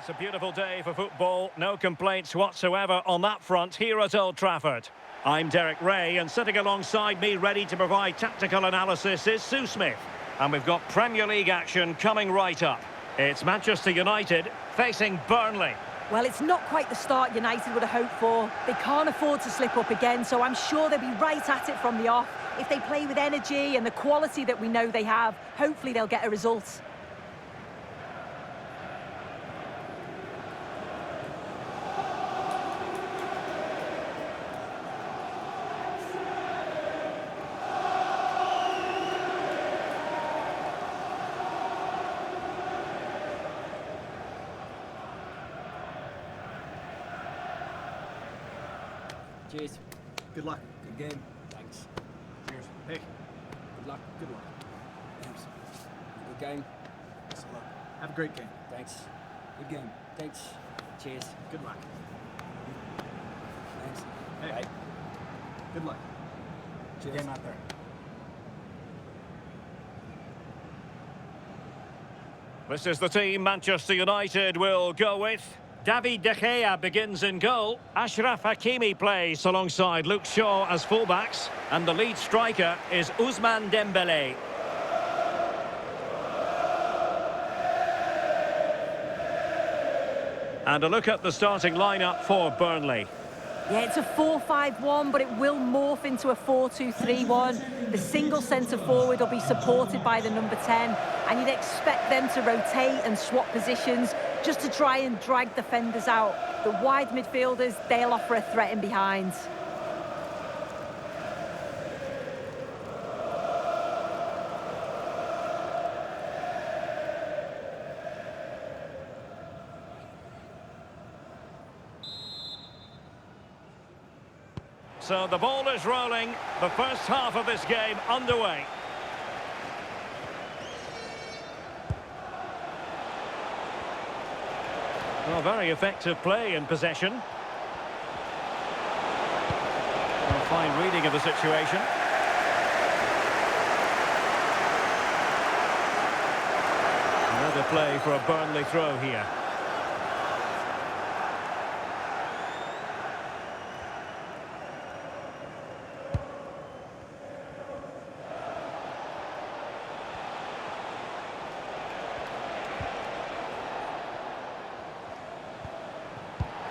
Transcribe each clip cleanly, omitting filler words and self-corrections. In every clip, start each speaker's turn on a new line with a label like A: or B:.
A: It's a beautiful day for football. No complaints whatsoever on that front here at Old Trafford. I'm Derek Ray, and sitting alongside me ready to provide tactical analysis is Sue Smith. And we've got Premier League action coming right up. It's Manchester United facing Burnley.
B: Well, it's not quite the start United would have hoped for. They can't afford to slip up again, so I'm sure they'll be right at it from the off. If they play with energy and the quality that we know they have, hopefully they'll get a result.
C: Cheers.
D: Good luck.
C: Good game. Thanks.
D: Cheers. Hey.
C: Good luck.
D: Good luck.
C: Thanks. Good game.
D: Best of luck. Have a great game.
C: Thanks. Good game. Thanks. Cheers.
D: Good luck.
C: Thanks.
D: Hey.
C: Bye.
D: Good luck.
C: Cheers.
D: Game out there.
A: This is the team Manchester United will go with. David De Gea begins in goal. Ashraf Hakimi plays alongside Luke Shaw as fullbacks. And the lead striker is Ousmane Dembélé. And a look at the starting lineup for Burnley.
B: Yeah, it's a 4-5-1, but it will morph into a 4-2-3-1. The single centre-forward will be supported by the number 10, and you'd expect them to rotate and swap positions just to try and drag defenders out. The wide midfielders, they'll offer a threat in behind.
A: So the ball is rolling. The first half of this game underway. Well, very effective play in possession. A fine reading of the situation. Another play for a Burnley throw here.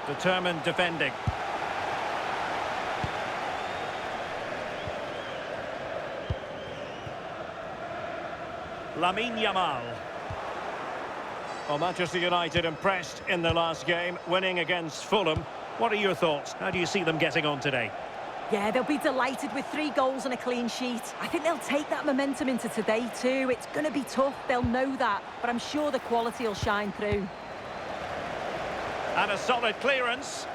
A: Determined defending. Lamine Yamal. Well, Manchester United impressed in their last game, winning against Fulham. What are your thoughts? How do you see them getting on today?
B: Yeah, they'll be delighted with 3 goals and a clean sheet. I think they'll take that momentum into today too. It's going to be tough, they'll know that, but I'm sure the quality will shine through.
A: And a solid clearance.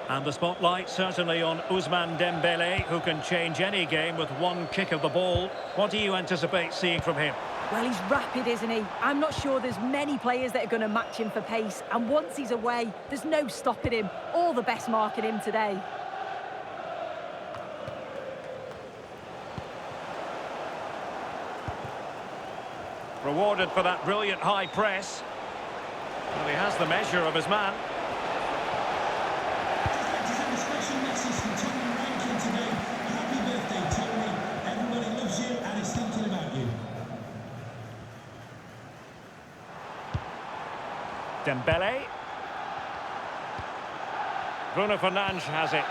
A: And the spotlight certainly on Ousmane Dembélé, who can change any game with one kick of the ball. What do you anticipate seeing from him?
B: Well, he's rapid, isn't he? I'm not sure there's many players that are going to match him for pace. And once he's away, there's no stopping him. All the best marking him today.
A: Rewarded for that brilliant high press. Well, he has the measure of his man.
E: Special message from Thermalright today. Happy birthday, Tony. Everybody loves you and is thinking about you.
A: Dembélé. Bruno Fernandes has it.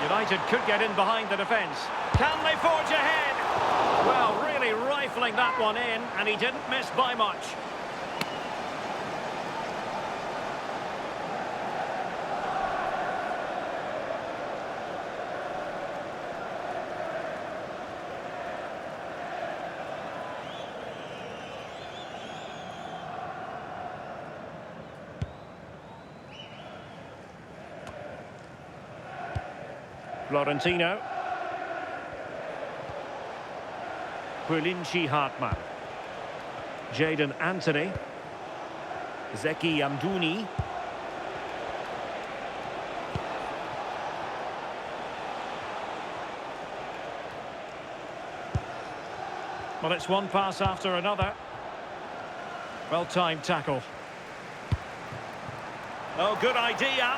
A: United could get in behind the defence. Can they forge ahead? Well, really rifling that one in, and he didn't miss by much. Florentino. Quilinci Hartmann. Jadon Anthony. Zeki Yamdouni. Well, it's one pass after another. Well-timed tackle. Oh, good idea.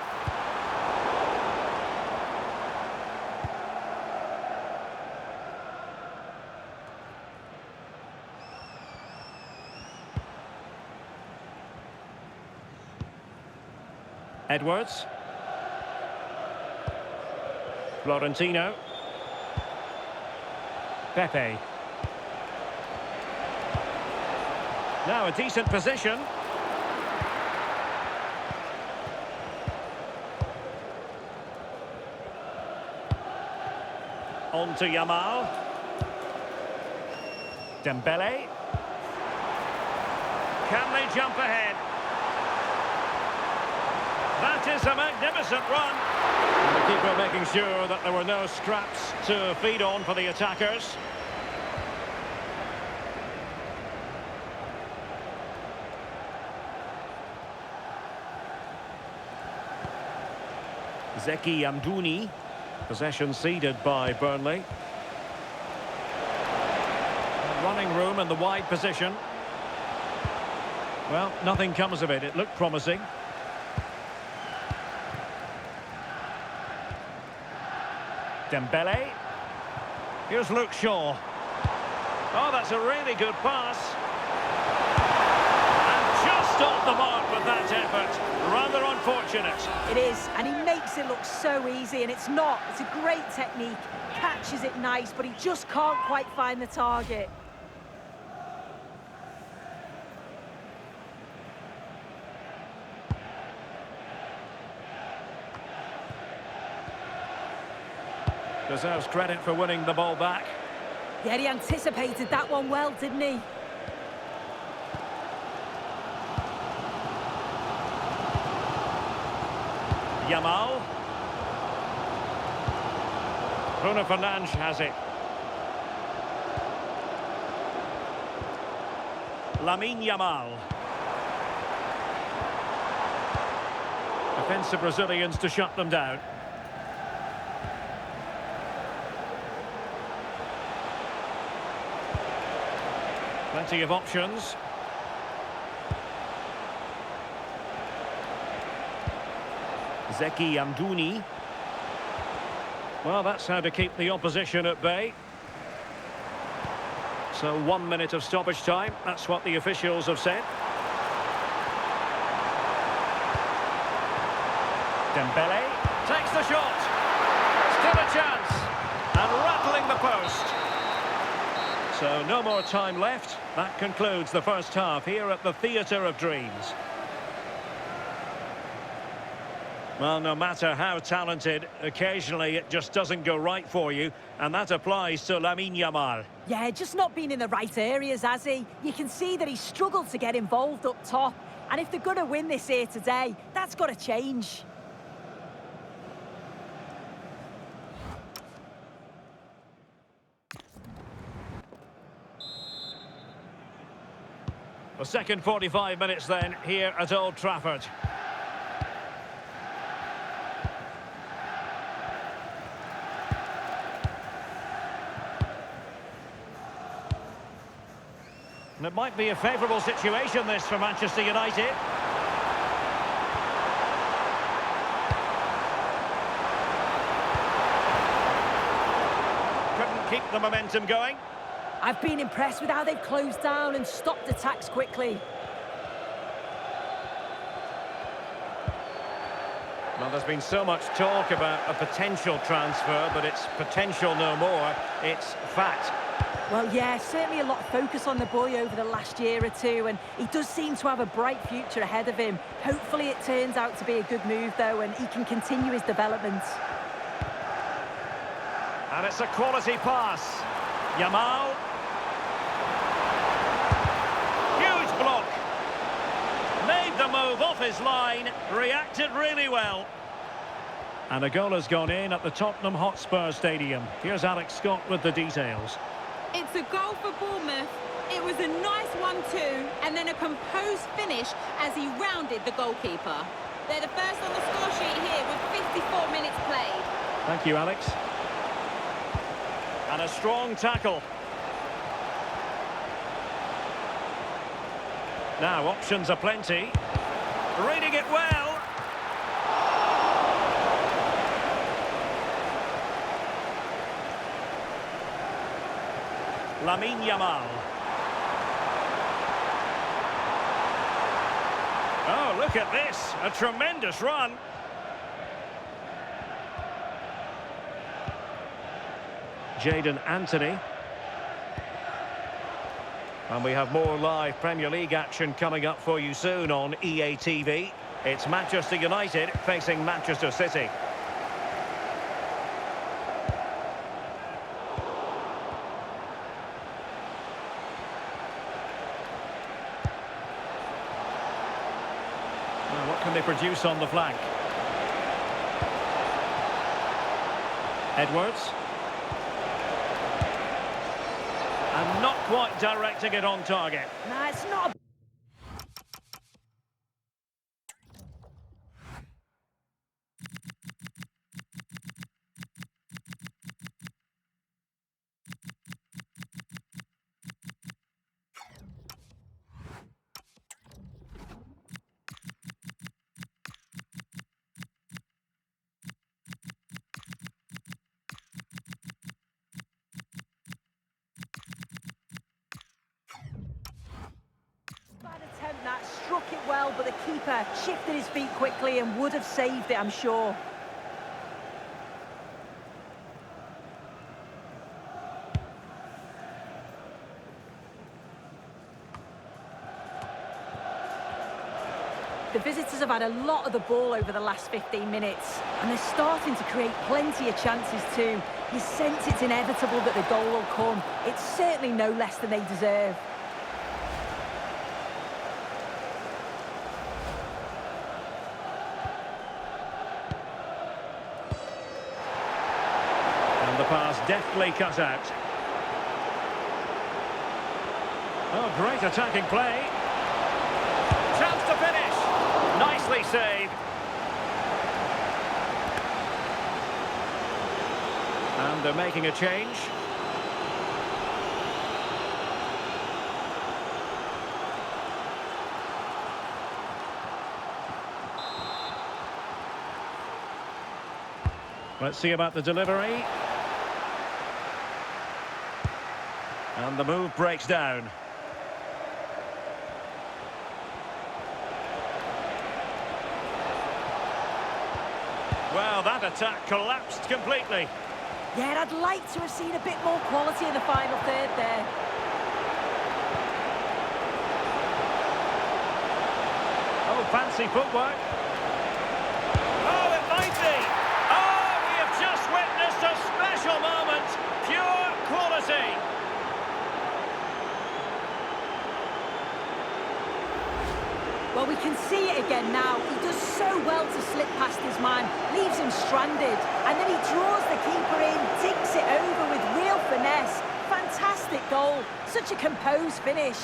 A: Edwards. Florentino. Pepe. Now a decent position. On to Yamal. Dembele. Can they jump ahead? That is a magnificent run. And the keeper making sure that there were no scraps to feed on for the attackers. Zeki Amdouni. Possession ceded by Burnley. Running room in the wide position. Well, nothing comes of it. It looked promising. Dembele. Here's Luke Shaw. Oh, that's a really good pass. And just off the mark with that effort. Rather unfortunate.
B: It is, and he makes it look so easy, and it's not. It's a great technique. Catches it nice, but he just can't quite find the target.
A: Deserves credit for winning the ball back.
B: Yeah, he anticipated that one well, didn't he?
A: Yamal. Bruno Fernandes has it. Lamine Yamal. Defensive Brazilians to shut them down. Plenty of options. Zeki Amdouni. Well, that's how to keep the opposition at bay. So 1 minute of stoppage time. That's what the officials have said. Dembele takes the shot. Still a chance. And rattling the post. So no more time left. That concludes the first half here at the Theatre of Dreams. Well, no matter how talented, occasionally it just doesn't go right for you, and that applies to Lamine Yamal.
B: Yeah, just not being in the right areas, has he? You can see that he struggled to get involved up top, and if they're going to win this here today, that's got to change.
A: The second 45 minutes then here at Old Trafford. And it might be a favourable situation, this, for Manchester United. Couldn't keep the momentum going.
B: I've been impressed with how they've closed down and stopped attacks quickly.
A: Well, there's been so much talk about a potential transfer, but it's potential no more. It's fact.
B: Well, yeah, certainly a lot of focus on the boy over the last year or two, and he does seem to have a bright future ahead of him. Hopefully it turns out to be a good move, though, and he can continue his development.
A: And it's a quality pass. Yamal. Huge block. Made the move off his line. Reacted really well. And a goal has gone in at the Tottenham Hotspur Stadium. Here's Alex Scott with the details.
F: It's a goal for Bournemouth. It was a nice 1-2 and then a composed finish as he rounded the goalkeeper. They're the first on the score sheet here with 54 minutes played.
A: Thank you, Alex. And a strong tackle. Now, options are plenty. Reading it well. Lamine Yamal. Oh, look at this. A tremendous run. Jadon Anthony. And we have more live Premier League action coming up for you soon on EA TV. It's Manchester United facing Manchester City. Well, what can they produce on the flank? Edwards. And not quite directing it on target.
B: Nah, it's not. That struck it well, but the keeper shifted his feet quickly and would have saved it, I'm sure. The visitors have had a lot of the ball over the last 15 minutes, and they're starting to create plenty of chances too. You sense it's inevitable that the goal will come. It's certainly no less than they deserve.
A: The pass deftly cut out. Oh, great attacking play. Chance to finish. Nicely saved. And they're making a change. Let's see about the delivery. And the move breaks down. Well, that attack collapsed completely.
B: Yeah, I'd like to have seen a bit more quality in the final third there.
A: Oh, fancy footwork. Oh, it might be. Oh, we have just witnessed a special moment. Pure quality.
B: Well, we can see it again now. He does so well to slip past his man, leaves him stranded, and then he draws the keeper in, dinks it over with real finesse. Fantastic goal. Such a composed finish.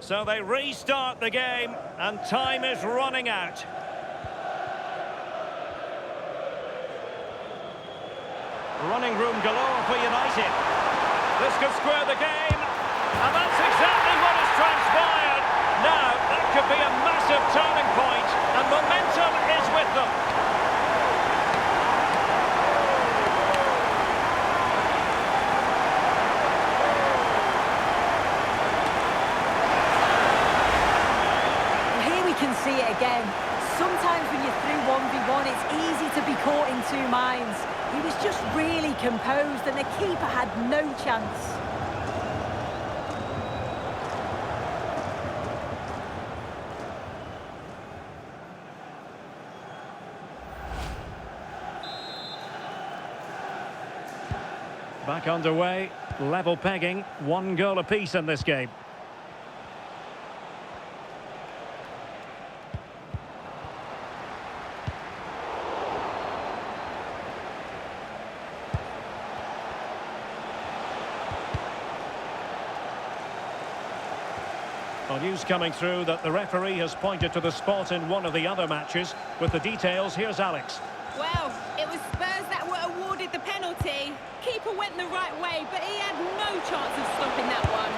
A: So they restart the game, and time is running out. Running room galore for United. This could square the game, and that's exactly what has transpired. Now, that could be a massive turning point, and momentum is with them.
B: See it again. Sometimes when you're through 1v1, it's easy to be caught in two minds. He was just really composed and the keeper had no chance.
A: Back underway, level pegging, 1 goal apiece in this game. Well, news coming through that the referee has pointed to the spot in one of the other matches. With the details, here's Alex.
F: Well, it was Spurs that were awarded the penalty. Keeper went the right way, but he had no chance of stopping that one.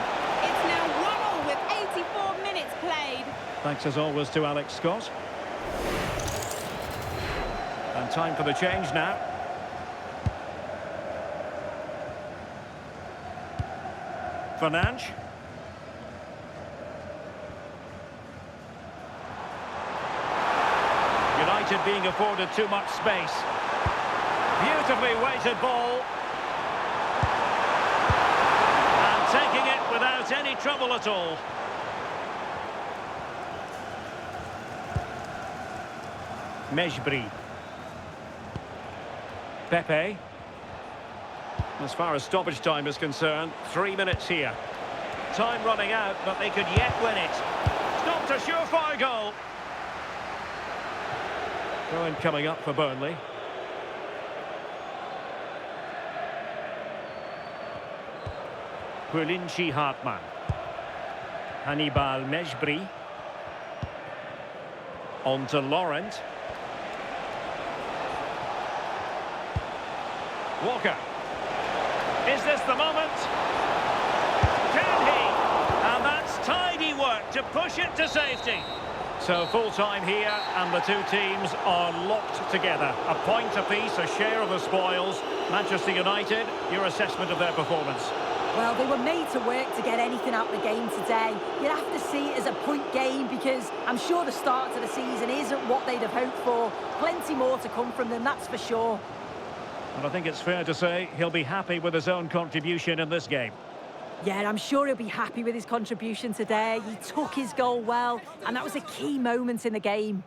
F: It's now 1-1 with 84 minutes played.
A: Thanks as always to Alex Scott. And time for the change now. Fernandes. United being afforded too much space. Beautifully weighted ball. And taking it without any trouble at all. Mejbri. Pepe. As far as stoppage time is concerned, 3 minutes here. Time running out, but they could yet win it. Stopped a surefire goal. Throw-in coming up for Burnley. Pulinci Hartmann. Hannibal Mejbri. On to Laurent. Walker. Is this the moment? Can he? And that's tidy work to push it to safety. So full time here, and the two teams are locked together. A point apiece, a share of the spoils. Manchester United, your assessment of their performance?
B: Well, they were made to work to get anything out of the game today. You'd have to see it as a point game because I'm sure the start to the season isn't what they'd have hoped for. Plenty more to come from them, that's for sure.
A: And I think it's fair to say he'll be happy with his own contribution in this game.
B: Yeah, I'm sure he'll be happy with his contribution today. He took his goal well, and that was a key moment in the game.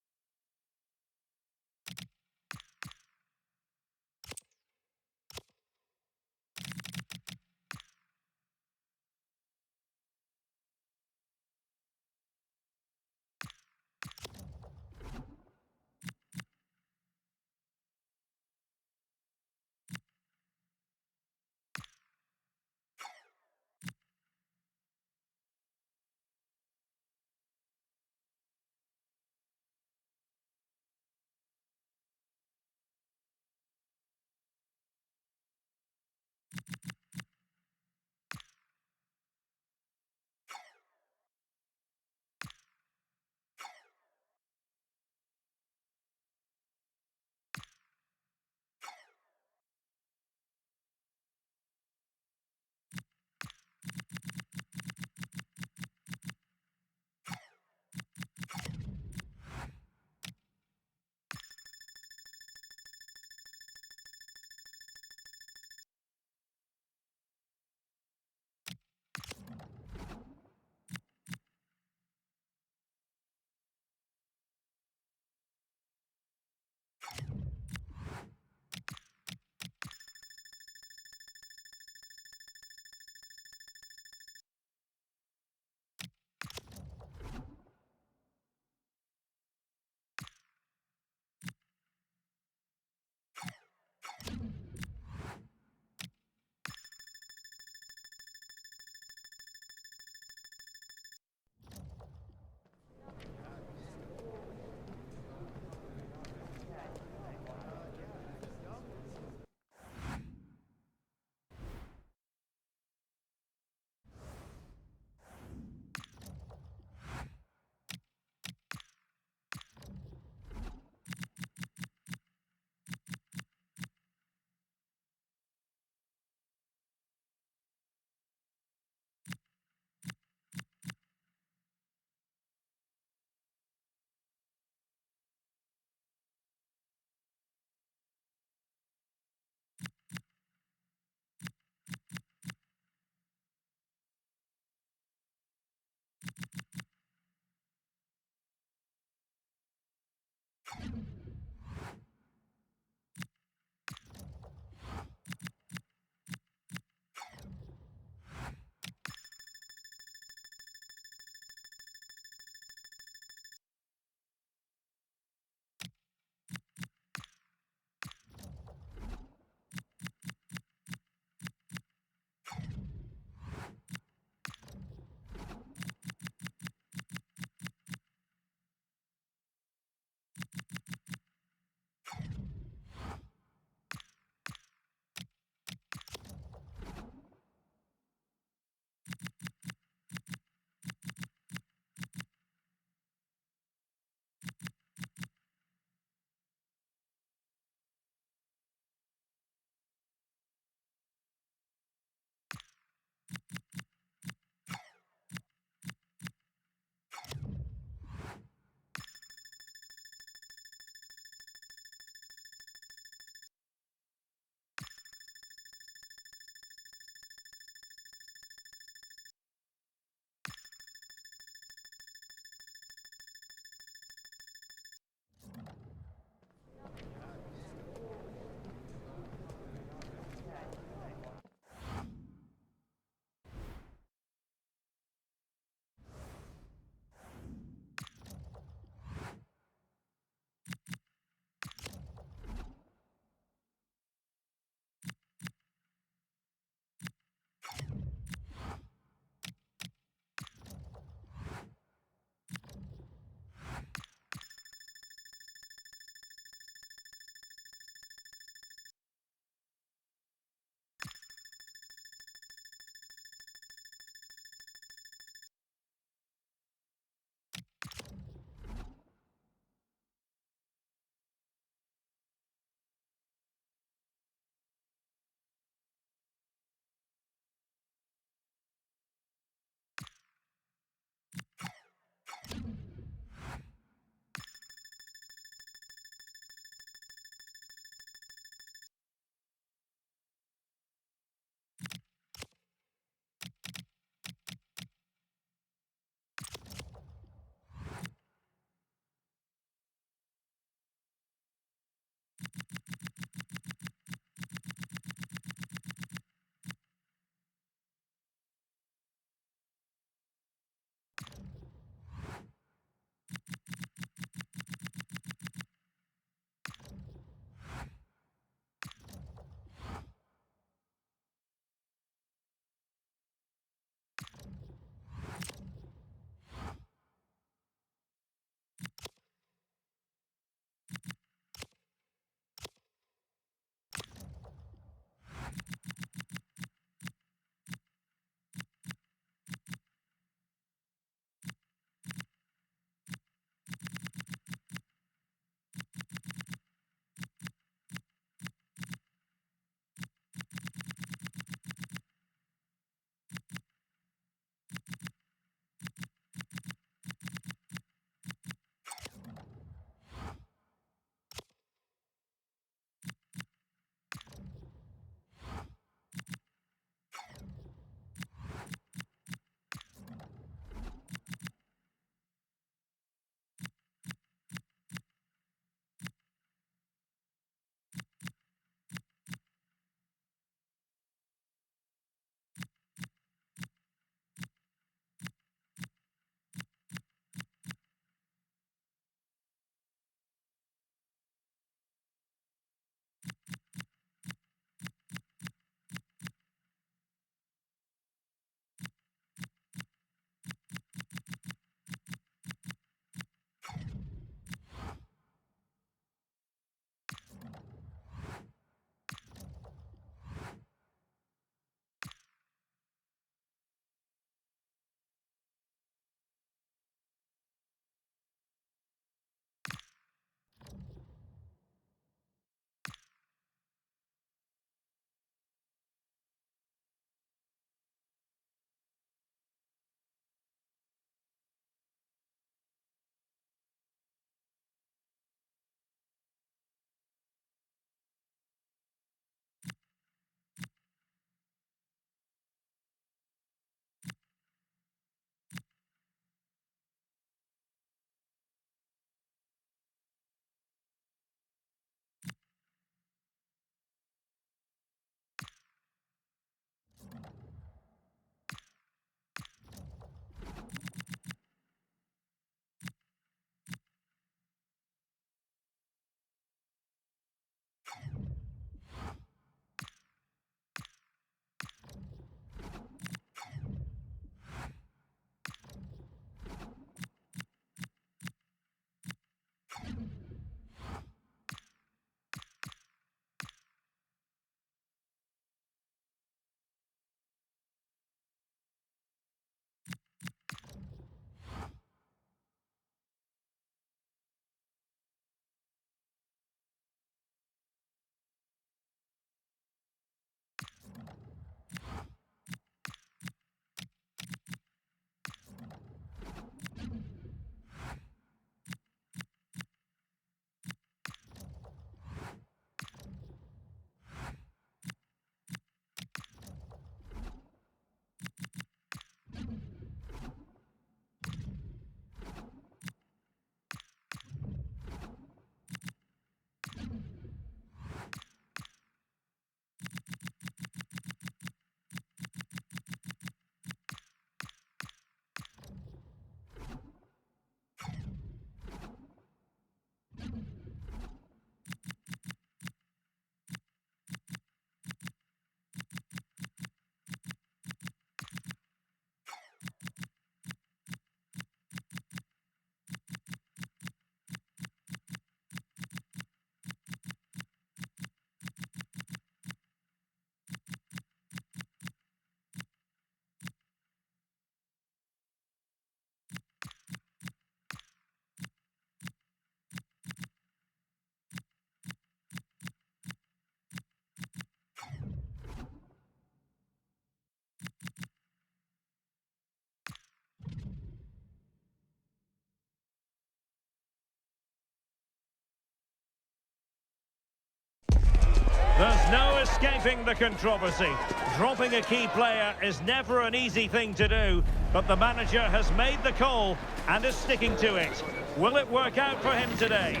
A: There's no escaping the controversy. Dropping a key player is never an easy thing to do, but the manager has made the call and is sticking to it. Will it work out for him today?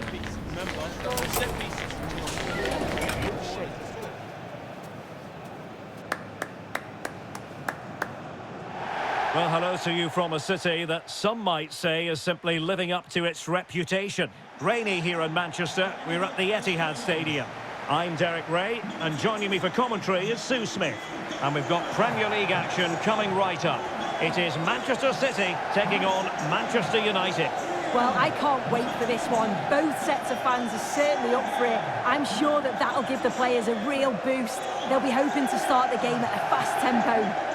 A: Well, hello to you from a city that some might say is simply living up to its reputation. Rainy here in Manchester. We're at the Etihad Stadium. I'm Derek Ray, and joining me for commentary is Sue Smith. And we've got Premier League action coming right up. It is Manchester City taking on Manchester United.
B: Well, I can't wait for this one. Both sets of fans are certainly up for it. I'm sure that that'll give the players a real boost. They'll be hoping to start the game at a fast tempo.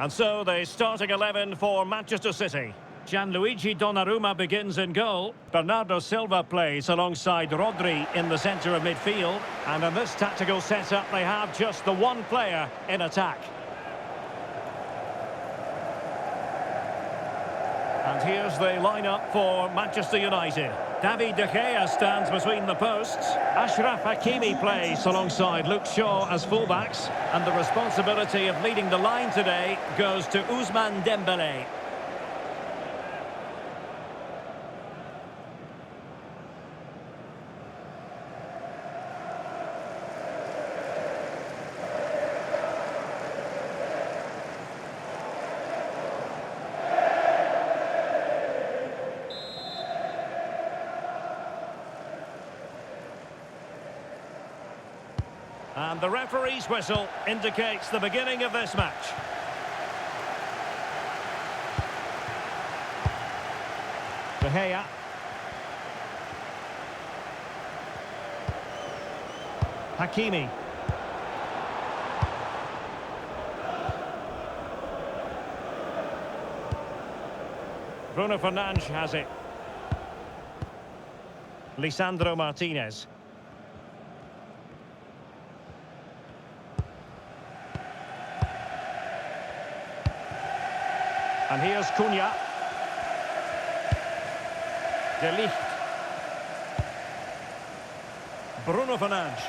A: And so the starting 11 for Manchester City. Gianluigi Donnarumma begins in goal. Bernardo Silva plays alongside Rodri in the centre of midfield. And in this tactical setup, they have just the one player in attack. And here's the lineup for Manchester United. David De Gea stands between the posts. Achraf Hakimi plays alongside Luke Shaw as fullbacks. And the responsibility of leading the line today goes to Ousmane Dembélé. And the referee's whistle indicates the beginning of this match. De Gea. Hakimi. Bruno Fernandes has it. Lisandro Martinez. And here's Cunha. De Ligt. Bruno Fernandes.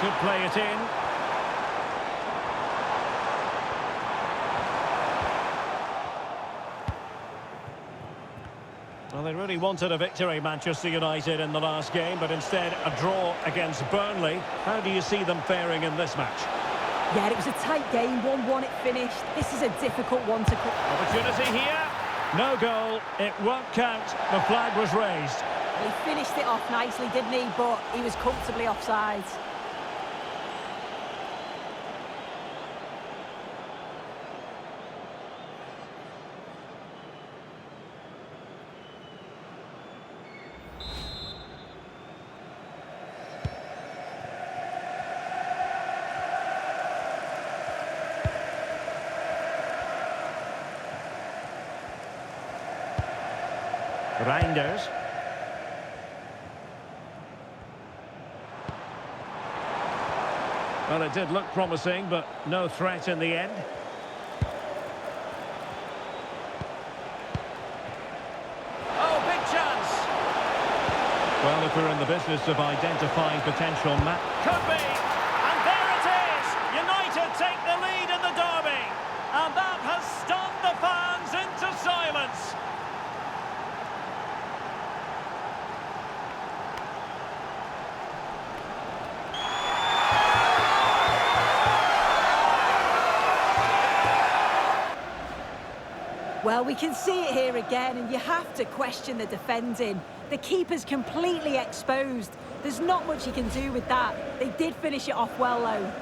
A: Could play it in. Well, they really wanted a victory, Manchester United, in the last game, but instead a draw against Burnley. How do you see them faring in this match?
B: Yeah, it was a tight game, 1-1 it finished. This is a difficult one to call.
A: Opportunity here. No goal. It won't count. The flag was raised.
B: He finished it off nicely, didn't he? But he was comfortably offside.
A: Reinders. Well, it did look promising, but no threat in the end. Oh, big chance! Well, if we're in the business of identifying potential could be! And there it is! United take the lead in the derby! And that has stunned the fans into silence!
B: Well, we can see it here again, and you have to question the defending. The keeper's completely exposed. There's not much you can do with that. They did finish it off well, though.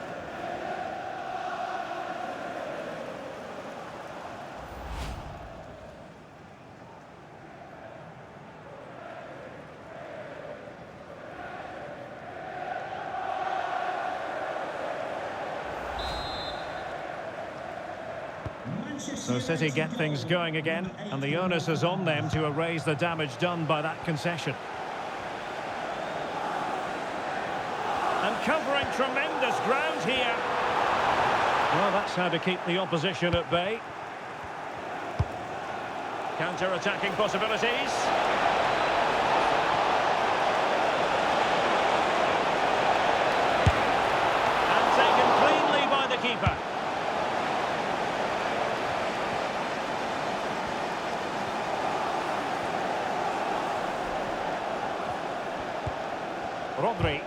A: So City get things going again, and the onus is on them to erase the damage done by that concession. And covering tremendous ground here. Well, that's how to keep the opposition at bay. Counter-attacking possibilities. And taken cleanly by the keeper. Rodri.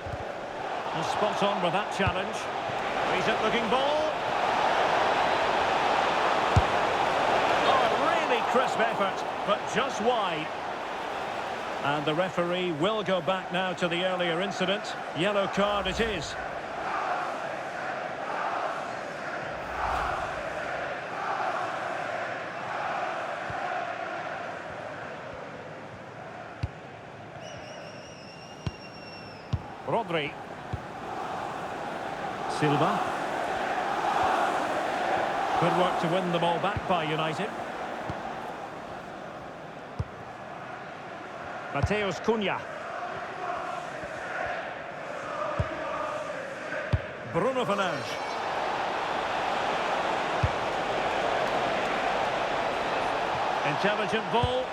A: And spot on with that challenge. Decent looking ball. Oh, a really crisp effort, but just wide. And the referee will go back now to the earlier incident. Yellow card it is. Rodri. Silva. Good work to win the ball back by United. Mateus Cunha. Bruno Fernandes. Intelligent ball.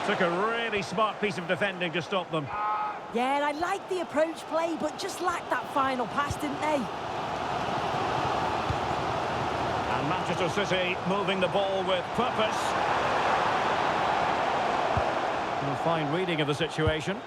A: Took a really smart piece of defending to stop them.
B: Yeah, and I like the approach play, but just lacked that final pass, didn't they?
A: And Manchester City moving the ball with purpose. A fine reading of the situation.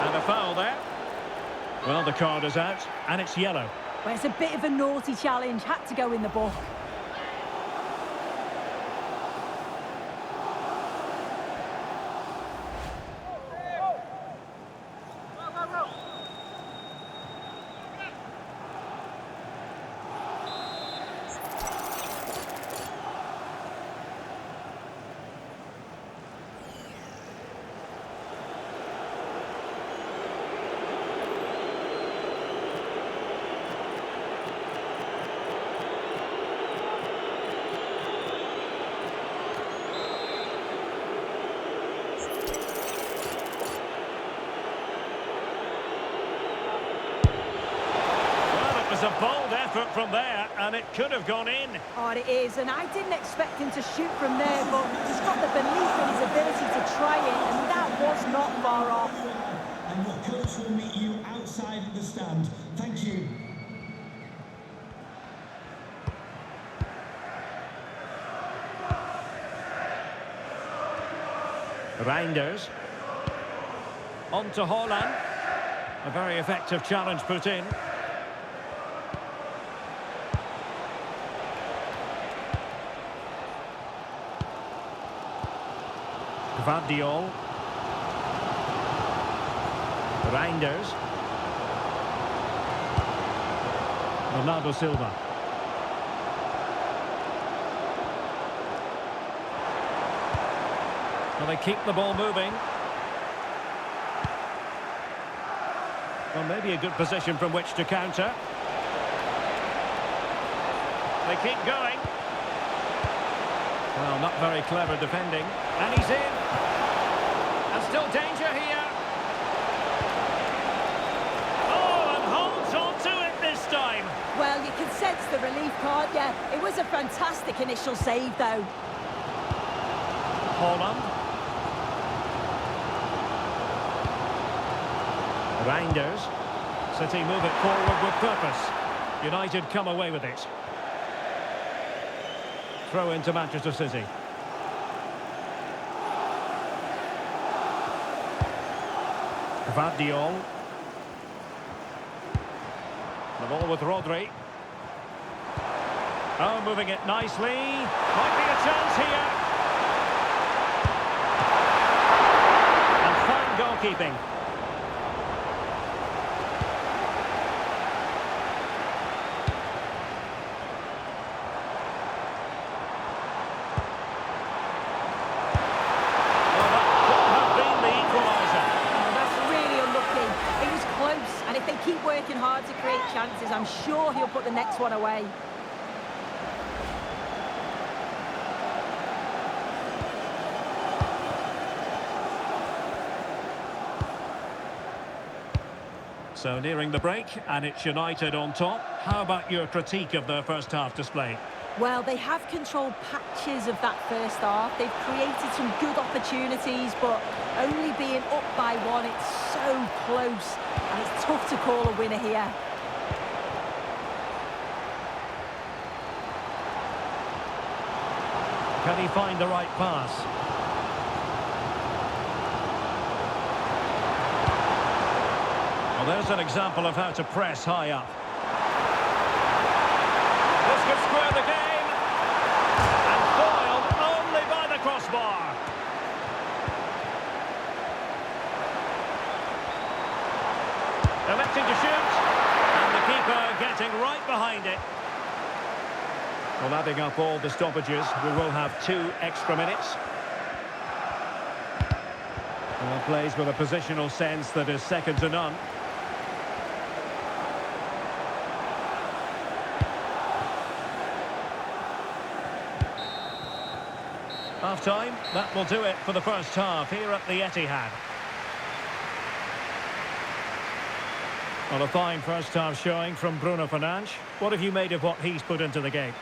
A: And a foul there. Well, the card is out, and it's yellow.
B: Well, it's a bit of a naughty challenge. Had to go in the book.
A: It was a bold effort from there, and it could have gone in.
B: Oh, it is, and I didn't expect him to shoot from there, but he's got the belief in his ability to try it, and that was not far off.
E: And your coach will meet you outside the stand. Thank you.
A: Reinders. On to Haaland. A very effective challenge put in. Gvardiol. Reinders. Bernardo Silva. Well, they keep the ball moving. Well, maybe a good position from which to counter. They keep going. Well, not very clever defending. And he's in. And still danger here. Oh, and holds on to it this time.
B: Well, you can sense the relief card, yeah. It was a fantastic initial save, though.
A: Haaland. Reinders. City move it forward with purpose. United come away with it. Throw into Manchester City. Vardiol. The ball with Rodri. Oh, moving it nicely. Might be a chance here. And fine goalkeeping. Well, that could have been the equaliser.
B: Oh, that's really unlucky. It was close, and if they keep working hard to create chances, I'm sure he'll put the next one away.
A: So nearing the break, and it's United on top. How about your critique of their first half display?
B: Well, they have controlled patches of that first half. They've created some good opportunities, but only being up by one, it's so close, and it's tough to call a winner here.
A: Can he find the right pass? Well, there's an example of how to press high up. This could square the game. And foiled only by the crossbar. Electing to shoot. And the keeper getting right behind it. Well, adding up all the stoppages, we will have 2 extra minutes. Well, plays with a positional sense that is second to none. Half-time, that will do it for the first half here at the Etihad. Well, a fine first half showing from Bruno Fernandes. What have you made of what he's put into the game?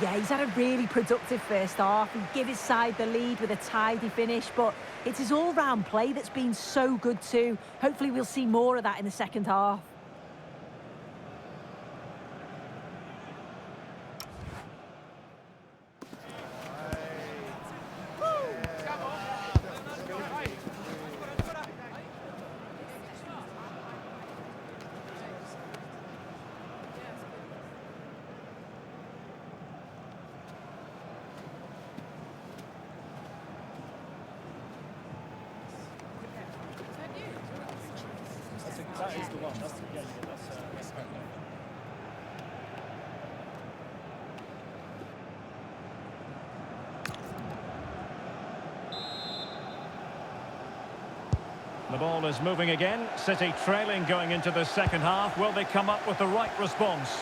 B: Yeah, he's had a really productive first half. He gave his side the lead with a tidy finish, but it's his all-round play that's been so good too. Hopefully we'll see more of that in the second half.
D: That is the one. That's the, yeah, that's
A: The ball is moving again. City trailing going into the second half. Will they come up with the right response?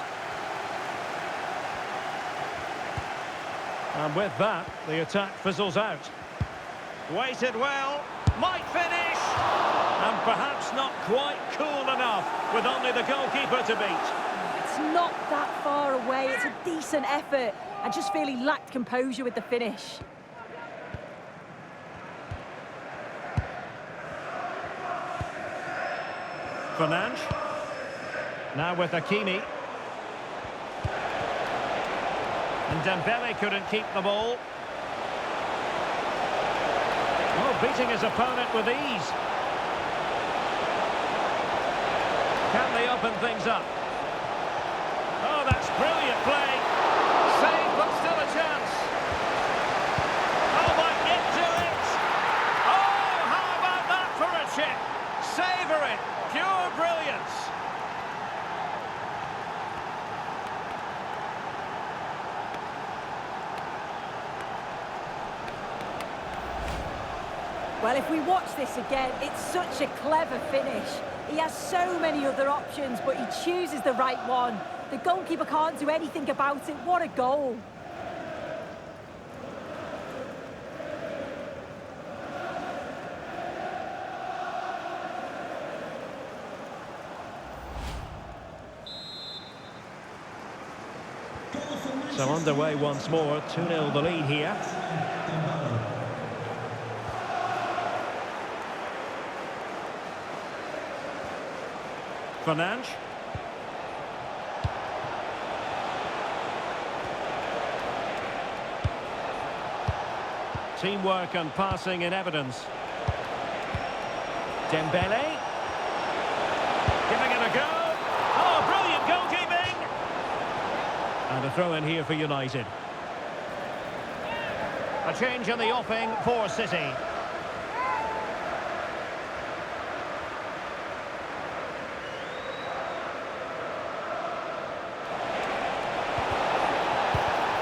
A: And with that, the attack fizzles out. Waited well. Might finish. And perhaps not quite cool enough with only the goalkeeper to beat.
B: It's not that far away. It's a decent effort. I just feel he lacked composure with the finish.
A: Fernandes. Now with Hakimi. And Dembele couldn't keep the ball. Oh, beating his opponent with ease. Can they open things up? Oh, that's brilliant play. Save, but still a chance. Oh, might get to it. Oh, how about that for a chip? Savour it. Pure brilliance.
B: Well, if we watch this again, it's such a clever finish. He has so many other options, but he chooses the right one. The goalkeeper can't do anything about it. What a goal.
A: So underway once more, 2-0 the lead here. Fernandes. Teamwork and passing in evidence. Dembele. Giving it a go. Oh, brilliant goalkeeping! And a throw in here for United. A change in the offing for City.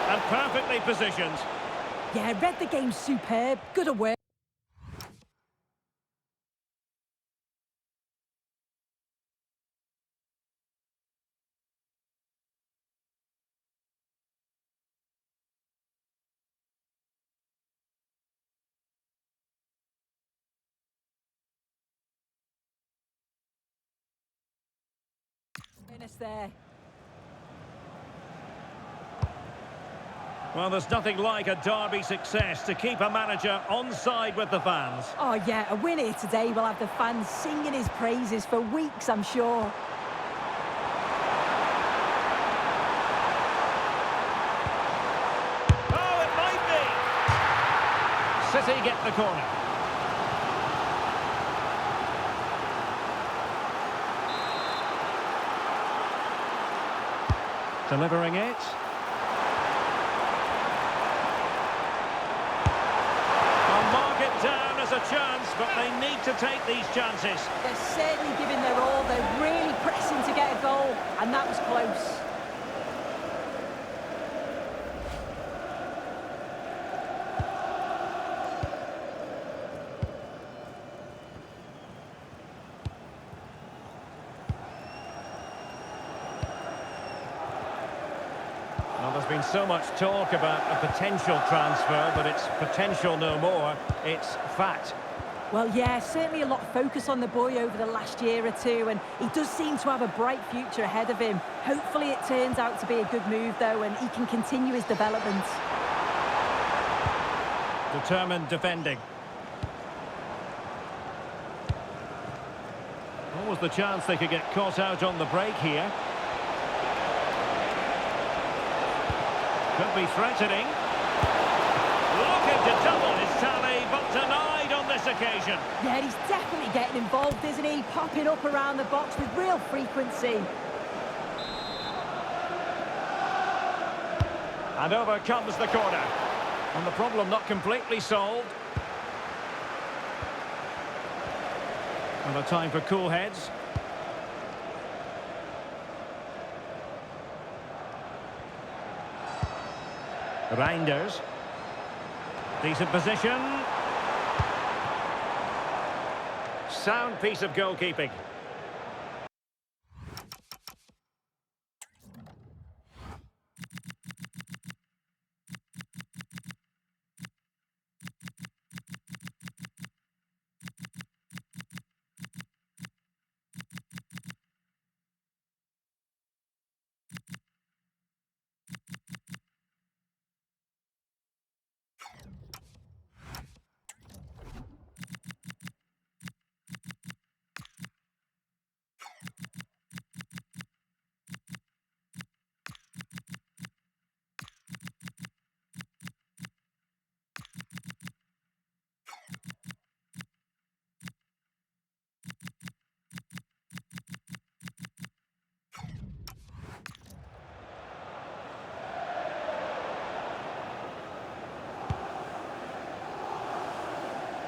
A: And perfectly positioned.
B: Yeah, read the game superb. Good away. Finish there.
A: Well, there's nothing like a derby success to keep a manager on side with the fans.
B: Oh yeah, a win here today will have the fans singing his praises for weeks, I'm sure.
A: Oh, it might be! City get the corner. Delivering it. Down as a chance, but they need to take these chances.
B: They're certainly giving their all. They're really pressing to get a goal, and that was close.
A: Well, there's been so much talk about a potential transfer, but it's potential no more. It's fact.
B: Well, yeah, certainly a lot of focus on the boy over the last year or two, and he does seem to have a bright future ahead of him. Hopefully it turns out to be a good move, though, and he can continue his development.
A: Determined defending. What was the chance they could get caught out on the break here? Could be threatening. Looking to double his tally, but denied on this occasion.
B: Yeah, he's definitely getting involved, isn't he? Popping up around the box with real frequency.
A: And over comes the corner. And the problem not completely solved. And a time for cool heads. Reinders. Decent position. Sound piece of goalkeeping.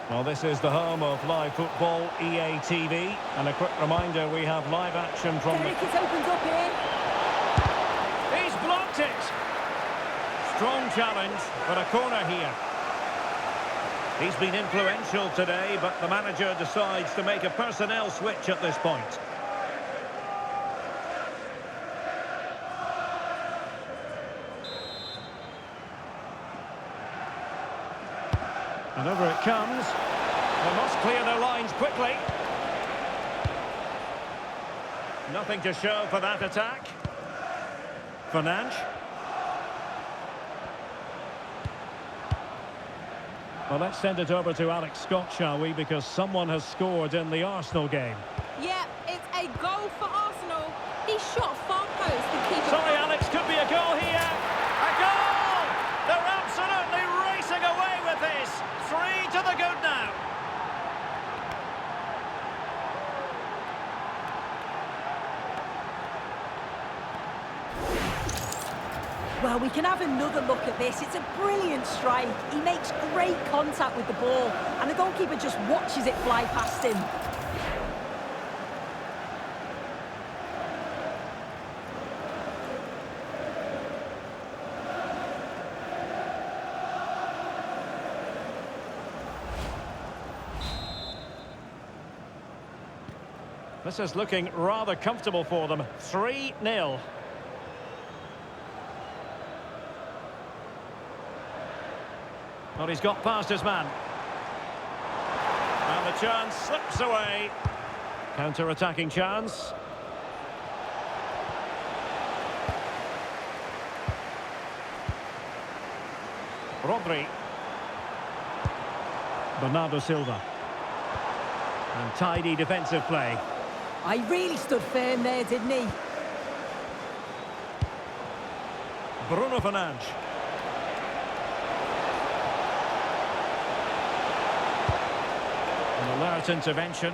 A: Well, this is the home of live football, EA TV. And a quick reminder, we have live action from the...
B: It's opened up here.
A: He's blocked it! Strong challenge, but a corner here. He's been influential today, but the manager decides to make a personnel switch at this point. And over it comes. They must clear their lines quickly. Nothing to show for that attack. Fernandes. Well, let's send it over to Alex Scott, shall we? Because someone has scored in the Arsenal game.
F: Yeah, it's a goal for Arsenal. He shot far post the keeper.
A: Sorry, Alex, could be a goal here. A goal! They're absolutely racing away with this. 3 to the good now.
B: Well, we can have another look at this. It's a brilliant strike. He makes great contact with the ball, and the goalkeeper just watches it fly past him.
A: This is looking rather comfortable for them. 3-0. Well, he's got past his man. And the chance slips away. Counter-attacking chance. Rodri. Bernardo Silva. And tidy defensive play.
B: I really stood firm there, didn't he?
A: Bruno Fernandes. An alert intervention.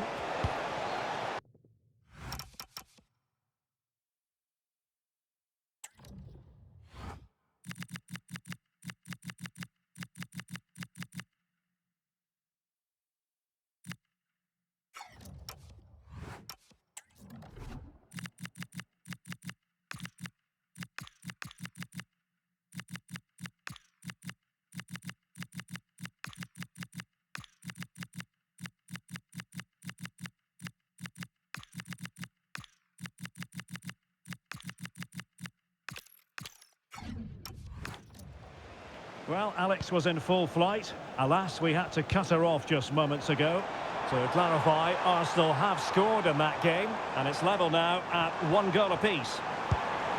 A: Well, Alex was in full flight. Alas, we had to cut her off just moments ago. To clarify, Arsenal have scored in that game, and it's level now at 1 goal apiece.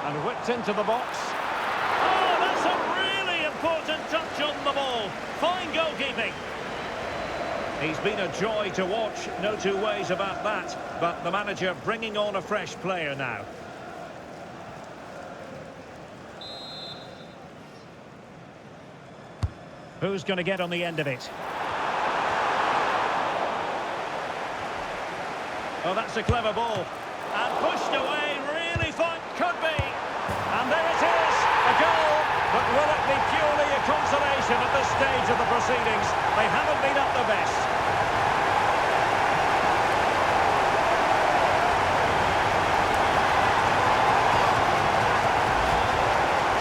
A: And whipped into the box. Oh, that's a really important touch on the ball. Fine goalkeeping. He's been a joy to watch, no two ways about that. But the manager bringing on a fresh player now. Who's going to get on the end of it? Oh, that's a clever ball. And pushed away, really fine. Could be. And there it is, a goal. But will it be purely a consolation at this stage of the proceedings? They haven't been at their best.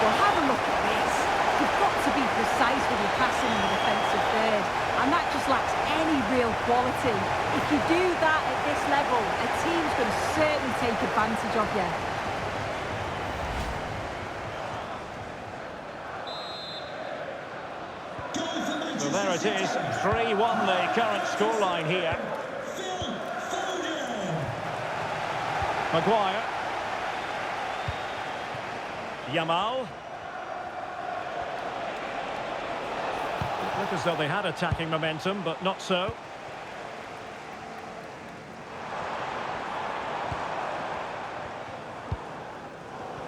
B: Well, have a look at this. You've got to be precise with your passing in the defensive third, and that just lacks any real quality. If you do that at this level, a team's going to certainly take advantage of you.
A: So there it is, 3-1 the current scoreline here. Maguire. Yamal. Look as though they had attacking momentum, but not so.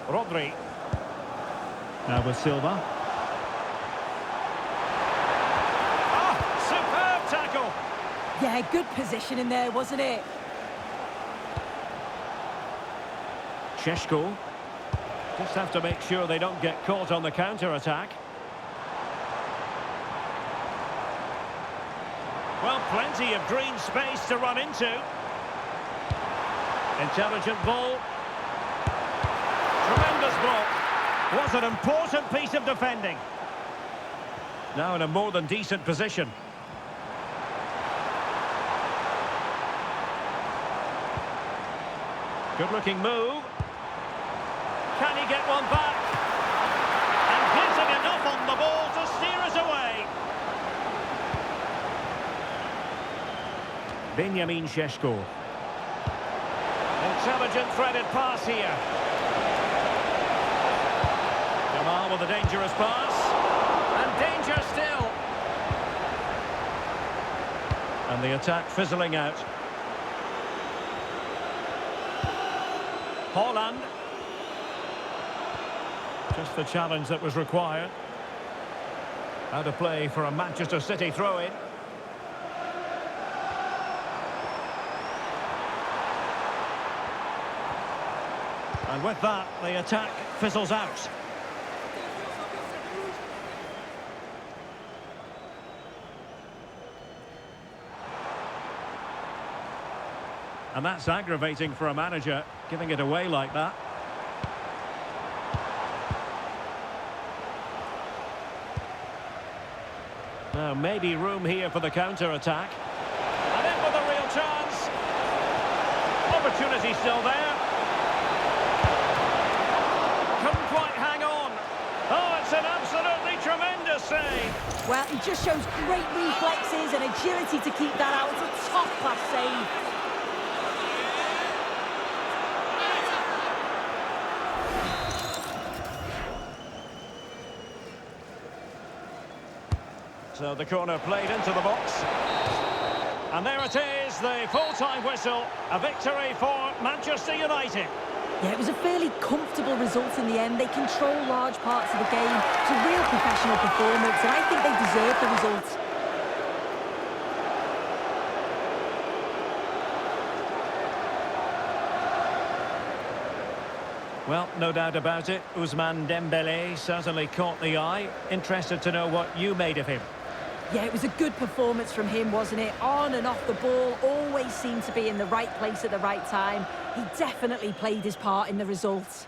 A: Rodri. Now with Silva. Ah, superb tackle.
B: Yeah, good position in there, wasn't it?
A: Šeško. Just have to make sure they don't get caught on the counter-attack. Well, plenty of green space to run into. Intelligent ball. Tremendous block. Was an important piece of defending. Now in a more than decent position. Good-looking move. Can he get one back? And getting enough on the ball to steer us away. Benjamin Šeško. Intelligent threaded pass here. Jamal with a dangerous pass. And danger still. And the attack fizzling out. Holland. Just the challenge that was required. Out of play for a Manchester City throw-in. And with that, the attack fizzles out. And that's aggravating for a manager, giving it away like that. Now, maybe room here for the counter-attack. And in with a real chance. Opportunity still there. Couldn't quite hang on. Oh, it's an absolutely tremendous save.
B: Well, he just shows great reflexes and agility to keep that out. It's a top-class save.
A: So the corner played into the box. And there it is, the full-time whistle. A victory for Manchester United.
B: Yeah, it was a fairly comfortable result in the end. They control large parts of the game. It's a real professional performance, and I think they deserve the result.
A: Well, no doubt about it. Ousmane Dembélé certainly caught the eye. Interested to know what you made of him.
B: Yeah, it was a good performance from him, wasn't it? On and off the ball, always seemed to be in the right place at the right time. He definitely played his part in the results.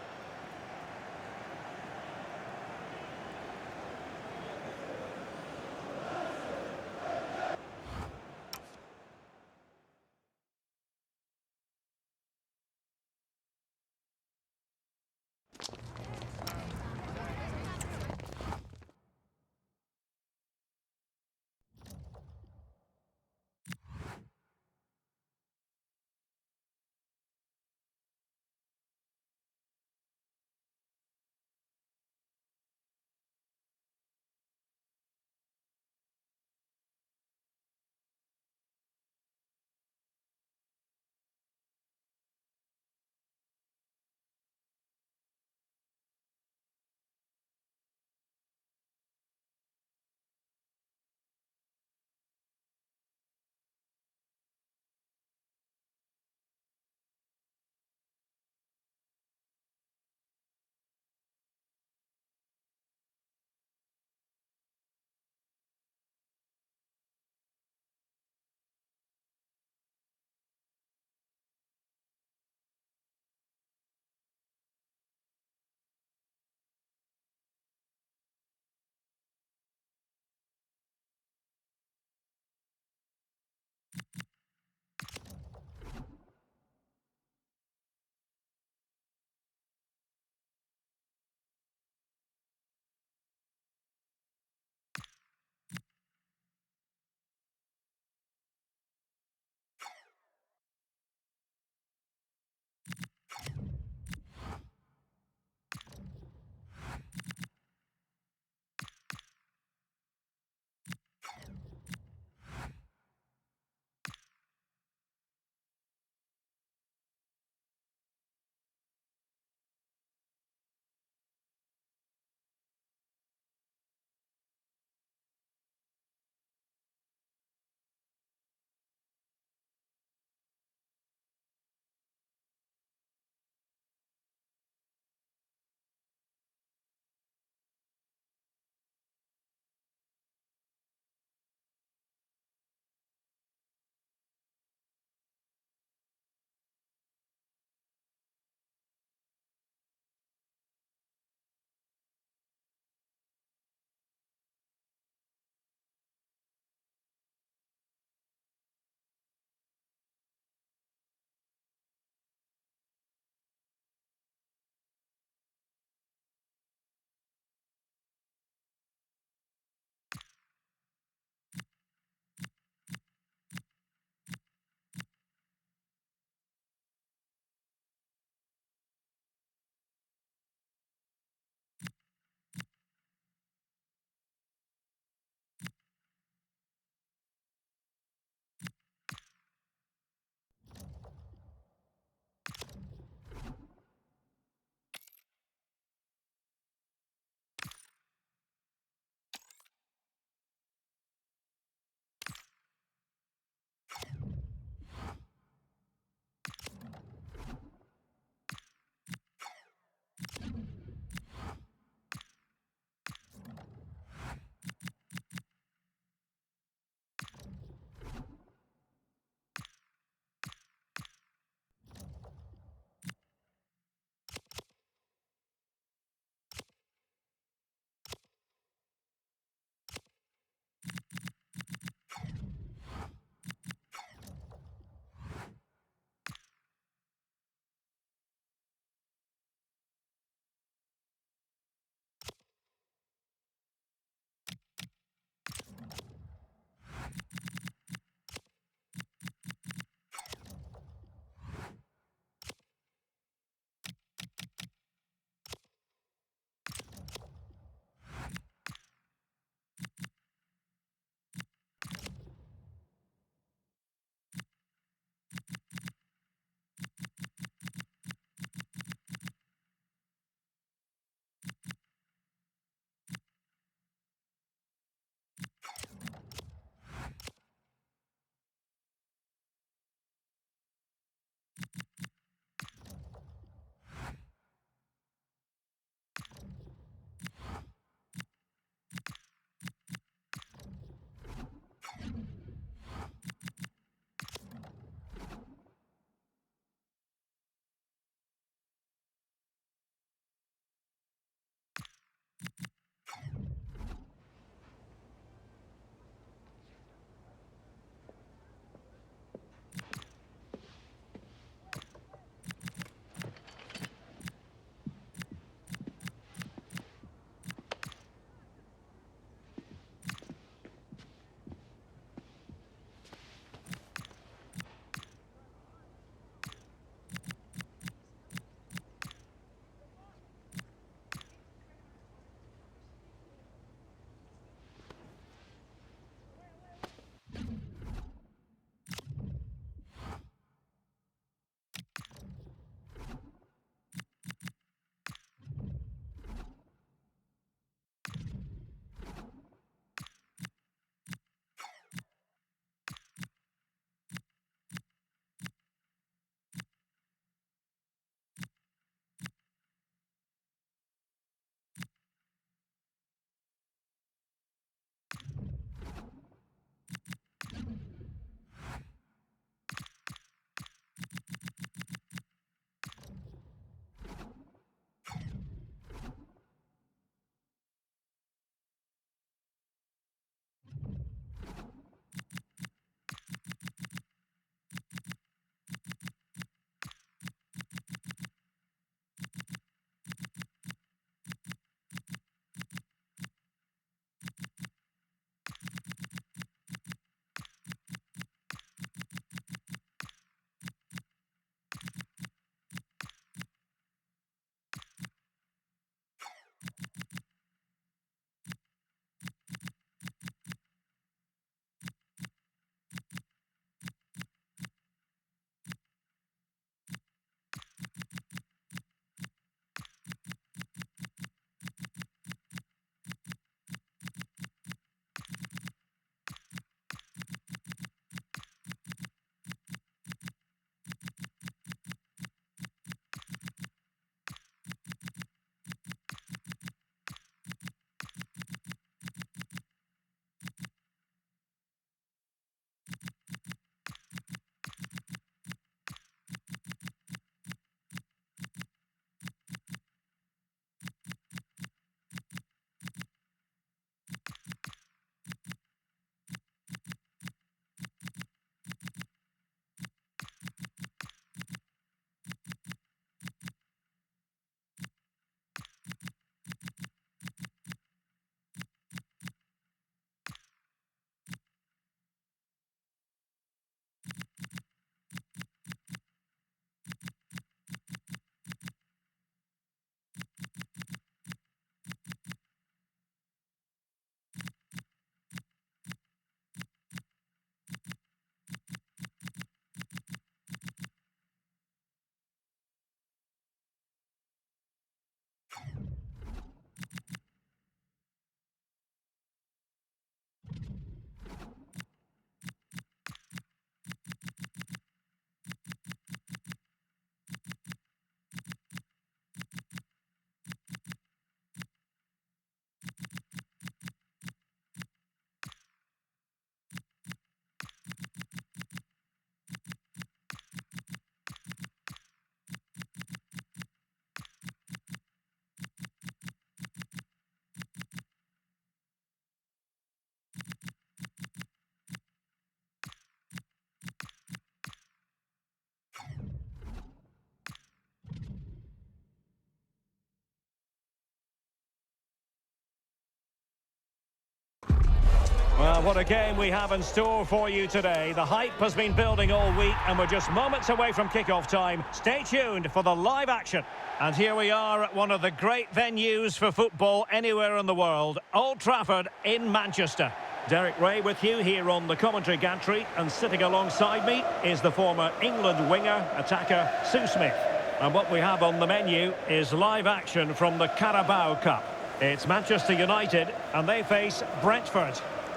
A: Well, what a game we have in store for you today. The hype has been building all week and we're just moments away from kickoff time. Stay tuned for the live action. And here we are at one of the great venues for football anywhere in the world, Old Trafford in Manchester. Derek Ray with you here on the commentary gantry, and sitting alongside me is the former England winger, attacker, Sue Smith. And what we have on the menu is live action from the Carabao Cup. It's Manchester United and they face Brentford.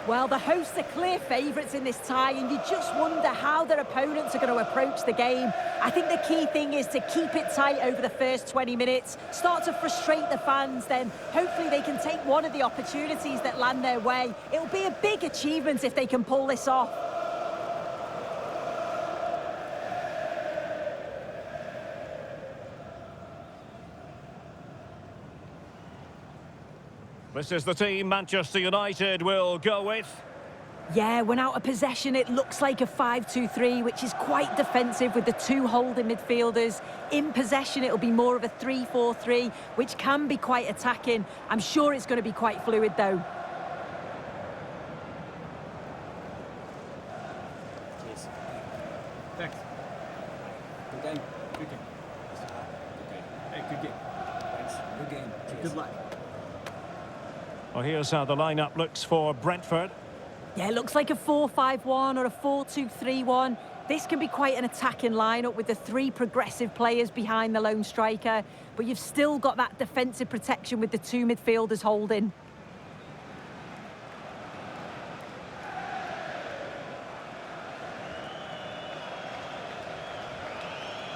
B: Well, the hosts are clear favourites in this tie, and you just wonder how their opponents are going to approach the game. I think the key thing is to keep it tight over the first 20 minutes, start to frustrate the fans, then hopefully they can take one of the opportunities that land their way. It'll be a big achievement if they can pull this off.
A: This is the team Manchester United will go with.
B: Yeah, when out of possession, it looks like a 5-2-3, which is quite defensive with the two holding midfielders. In possession, it'll be more of a 3-4-3, which can be quite attacking. I'm sure it's going to be quite fluid, though.
C: Cheers. Thanks. Good game. Good game. Hey, good game. Thanks. Good game. Cheers. Good luck.
A: Well, here's how the lineup looks for Brentford.
B: Yeah, it looks like a 4-5-1 or a 4-2-3-1. This can be quite an attacking lineup with the three progressive players behind the lone striker, but you've still got that defensive protection with the two midfielders holding.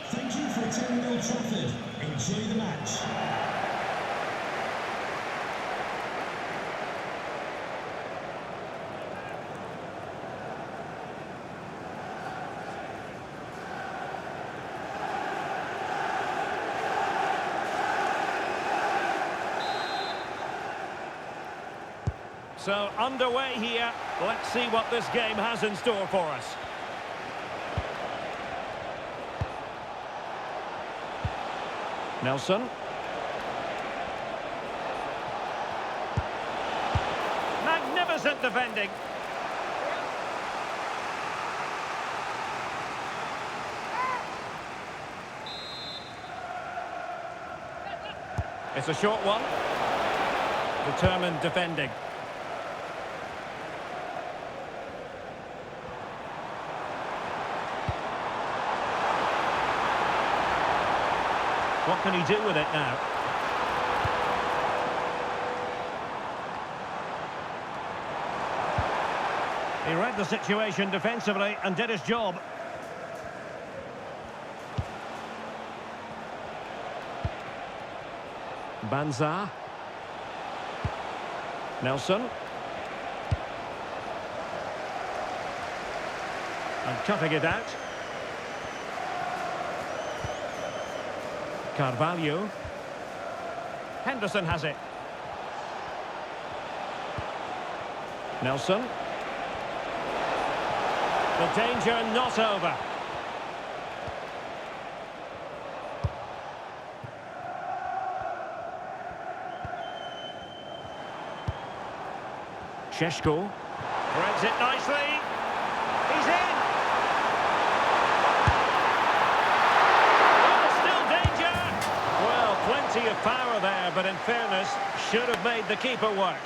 E: Thank you for attending Old Trafford. Enjoy the match.
A: So underway here. Let's see what this game has in store for us. Nelson. Magnificent defending. It's a short one. Determined defending. What can he do with it now? He read the situation defensively and did his job. Banza. Nelson. And cutting it out. Carvalho. Henderson has it. Nelson. The danger not over. Sheshko. Threads it nicely. He's in. Plenty of power there, but in fairness, should have made the keeper work.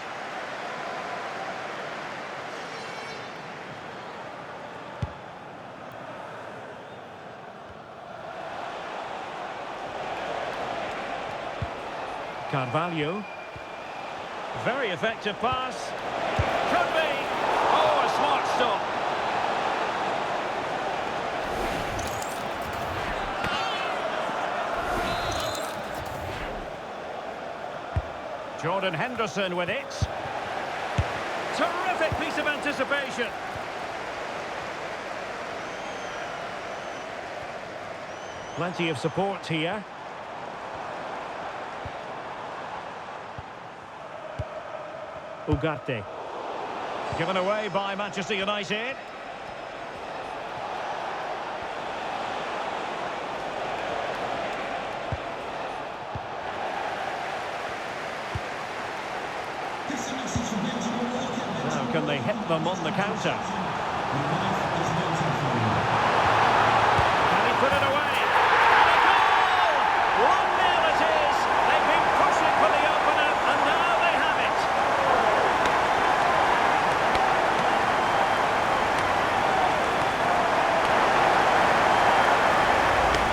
A: Carvalho. Very effective pass. Could be. Oh, a smart stop. Jordan Henderson with it. Terrific piece of anticipation. Plenty of support here. Ugarte. Given away by Manchester United. can they hit them on the counter? Can he put it away? And a goal! 1-0 it is. They've been pushing for the opener, and now they have it.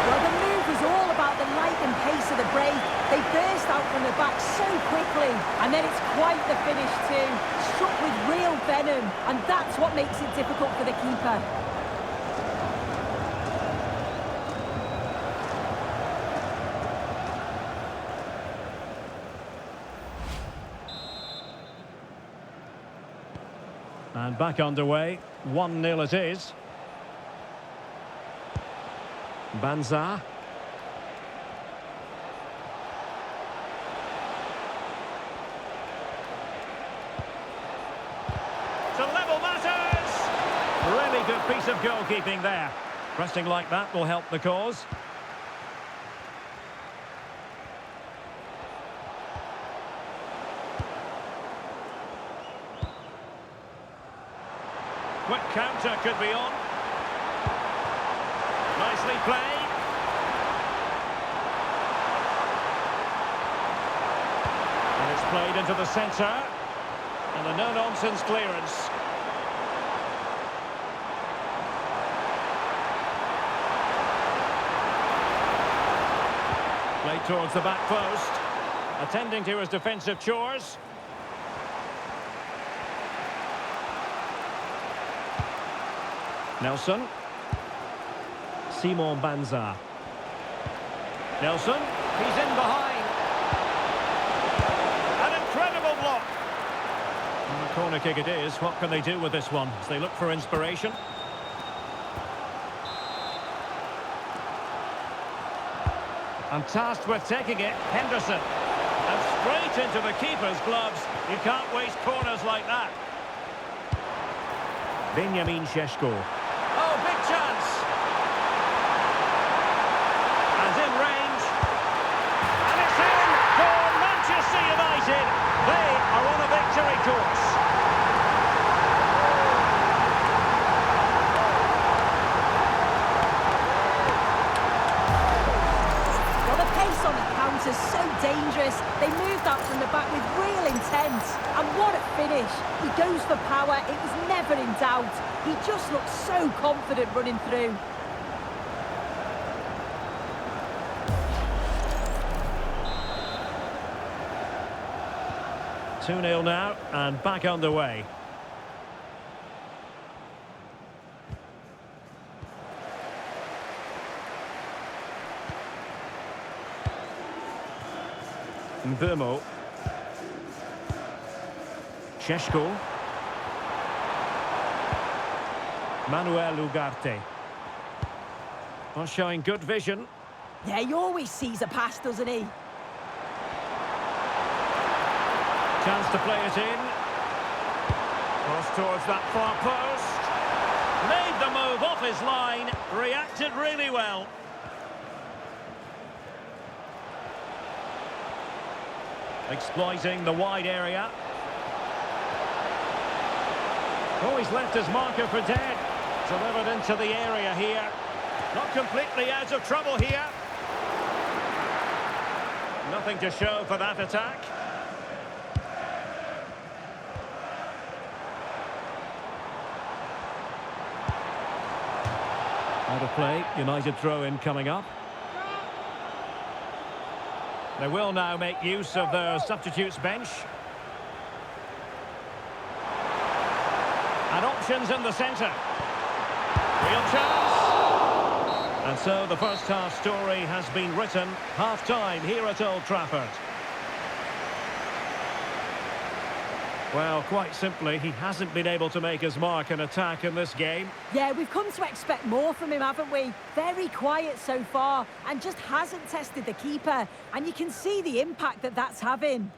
B: Well, the move was all about the light and pace of the break. They burst out from the back so quickly, and then it's quite the finish too. Struck with real venom, and that's what makes it difficult for the keeper.
A: And back underway, 1-0 it is. Banza. To level matters! Really good piece of goalkeeping there. Pressing like that will help the cause. Quick counter could be on. Nicely played. And it's played into the centre. And a no-nonsense clearance. Played towards the back post. Attending to his defensive chores. Nelson. Simon Banza. Nelson. He's in behind. An incredible block. And a corner kick it is. What can they do with this one as they look for inspiration? And tasked with taking it, Henderson. And straight into the keeper's gloves. You can't waste corners like that. Benjamin Šeško. Oh, big chance. And in range. And it's in for Manchester United. They are on a victory course.
B: Well, the pace on the counter's so dangerous. They moved out from the back with real intent. And what a finish. He goes for power. It was never in doubt. He just looks so confident running through.
A: Two 2-0 now, and back underway. Mbeumo. Šeško. Manuel Ugarte. Well, showing good vision.
B: Yeah, he always sees a pass, doesn't he?
A: Chance to play it in. Cross towards that far post. Made the move off his line. Reacted really well. Exploiting the wide area. Oh, he's left his marker for dead. Delivered into the area here. Not completely out of trouble here. Nothing to show for that attack. Out of play, United throw-in coming up. They will now make use of their substitutes bench. And options in the centre. Real chance. And so the first half story has been written. Half-time here at Old Trafford. Well, quite simply, he hasn't been able to make his mark in attack in this game.
B: Yeah, we've come to expect more from him, haven't we? Very quiet so far and just hasn't tested the keeper. And you can see the impact that that's having.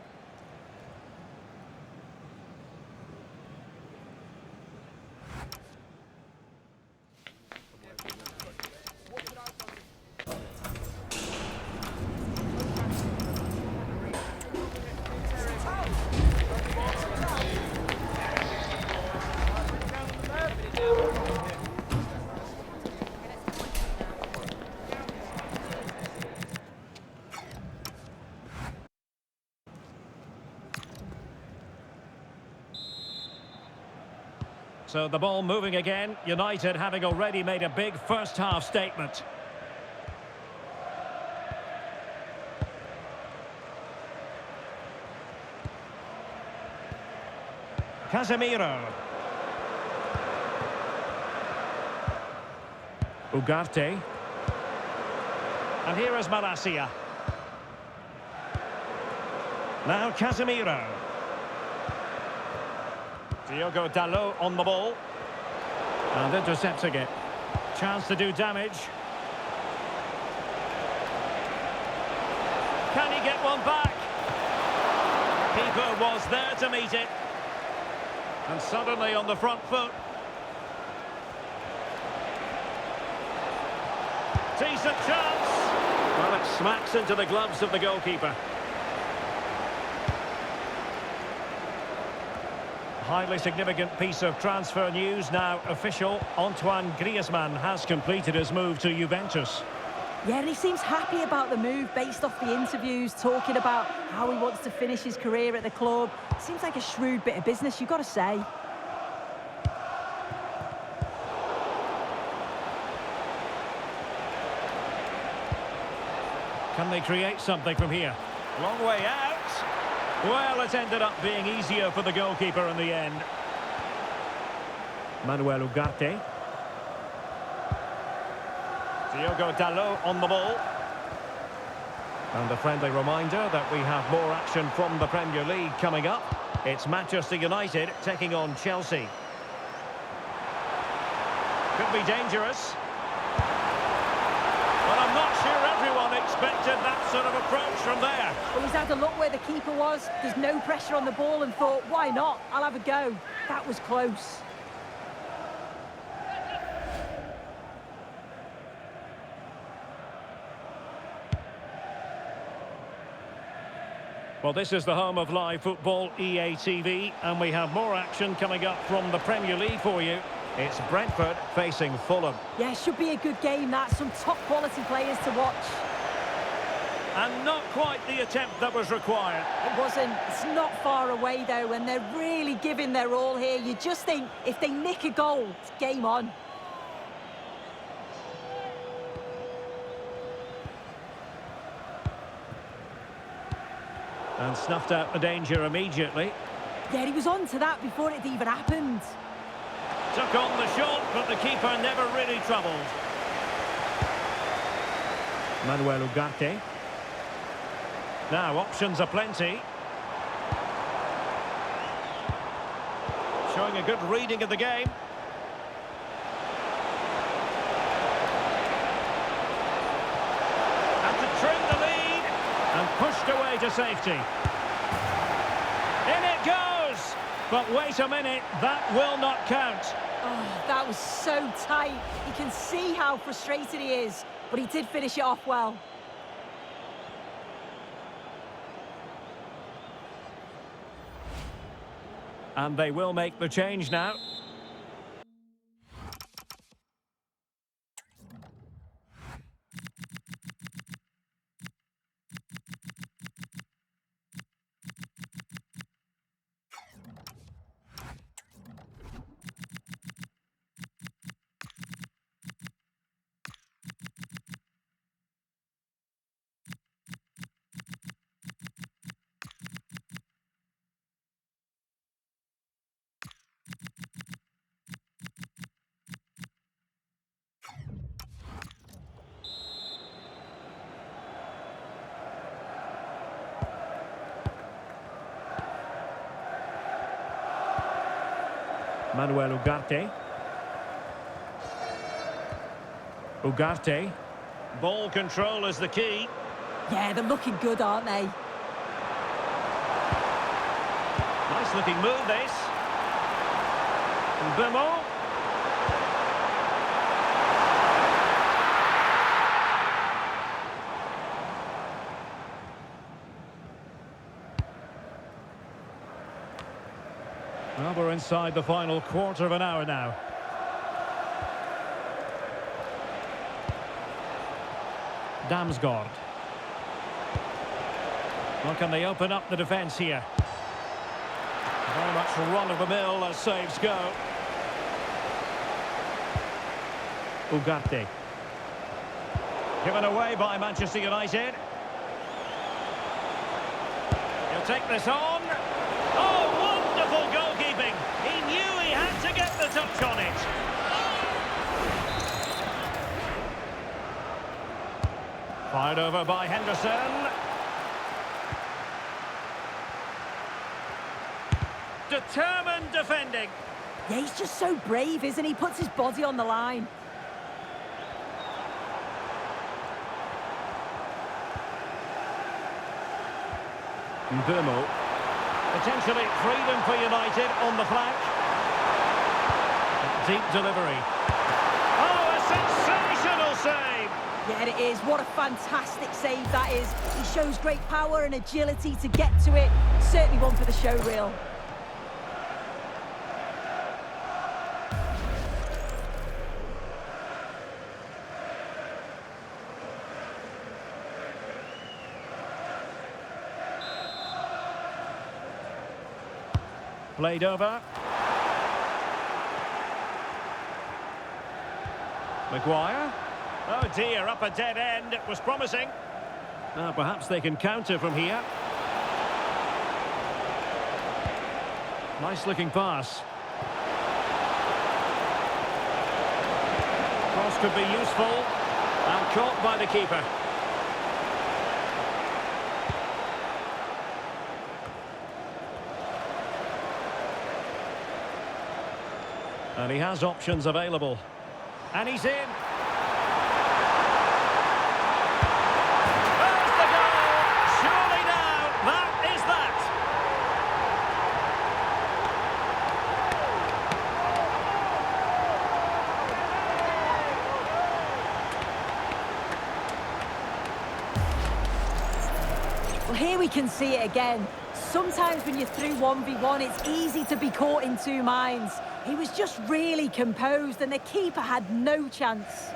A: So the ball moving again. United having already made a big first-half statement. Casemiro. Ugarte. And here is Malacia. Now Casemiro. Diogo Dalot on the ball. And intercepting it. Chance to do damage. Can he get one back? Keeper was there to meet it. And suddenly on the front foot. Decent chance. Well, it smacks into the gloves of the goalkeeper. Highly significant piece of transfer news now official. Antoine Griezmann has completed his move to Juventus.
B: Yeah, and he seems happy about the move based off the interviews, talking about how he wants to finish his career at the club. Seems like a shrewd bit of business, you've got to say.
A: Can they create something from here? Long way out. Well, it ended up being easier for the goalkeeper in the end. Manuel Ugarte. Diogo Dalot on the ball. And a friendly reminder that we have more action from the Premier League coming up. It's Manchester United taking on Chelsea. Could be dangerous. But I'm not sure everyone expected that sort of approach from there.
B: Well, he's had a look where the keeper was. There's no pressure on the ball and thought, why not? I'll have a go. That was close.
A: Well, this is the home of live football, EA TV, and we have more action coming up from the Premier League for you. It's Brentford facing Fulham.
B: Yeah, should be a good game, that. Some top-quality players to watch.
A: And not quite the attempt that was required.
B: It wasn't. It's not far away, though, and they're really giving their all here. You just think, if they nick a goal, it's game on.
A: And snuffed out the danger immediately.
B: Yeah, he was on to that before it even happened.
A: Took on the shot, but the keeper never really troubled. Manuel Ugarte. Now, options are plenty. Showing a good reading of the game. And to trim the lead. And pushed away to safety. In it goes! But wait a minute, that will not count.
B: Oh, that was so tight. You can see how frustrated he is, but he did finish it off well.
A: And they will make the change now. Manuel Ugarte. Ugarte. Ball control is the key.
B: Yeah, they're looking good, aren't they?
A: Nice looking move, this. Bemo. Well, we're inside the final quarter of an hour now. Damsgaard. Well, can they open up the defence here? Very much run of the mill as saves go. Ugarte. Given away by Manchester United. He'll take this on. Oh, wonderful goalkeeping. He knew he had to get the touch on it. Fired over by Henderson. Determined defending.
B: Yeah, he's just so brave, isn't he? Puts his body on the line.
A: Burmo. Potentially freedom for United on the flank. Deep delivery. Oh, a sensational save!
B: Yeah, it is. What a fantastic save that is. He shows great power and agility to get to it. Certainly one for the show reel.
A: Played over. Maguire. Oh dear, up a dead end. It was promising. Now perhaps they can counter from here. Nice looking pass. Cross could be useful. And caught by the keeper. And he has options available. And he's in. There's the goal! Surely now, that is that!
B: Well, here we can see it again. Sometimes when you're through 1v1, it's easy to be caught in two minds. He was just really composed and the keeper had no chance.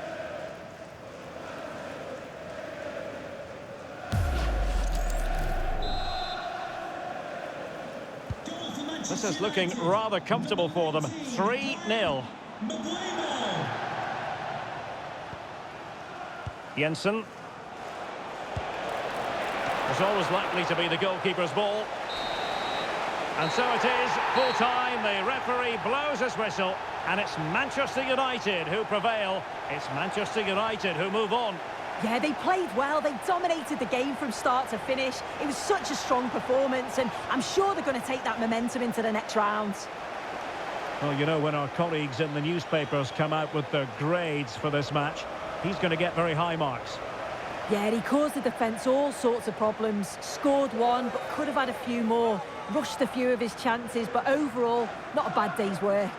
A: This is looking rather comfortable for them. 3-0. Jensen. It's always likely to be the goalkeeper's ball. And so it is, full time, the referee blows his whistle, and it's Manchester United who prevail. It's Manchester United who move on.
B: Yeah, they played well, they dominated the game from start to finish. It was such a strong performance, and I'm sure they're going to take that momentum into the next round.
A: Well, you know, when our colleagues in the newspapers come out with their grades for this match, he's going to get very high marks.
B: Yeah, he caused the defence all sorts of problems. Scored one, but could have had a few more. Rushed a few of his chances, but overall, not a bad day's work.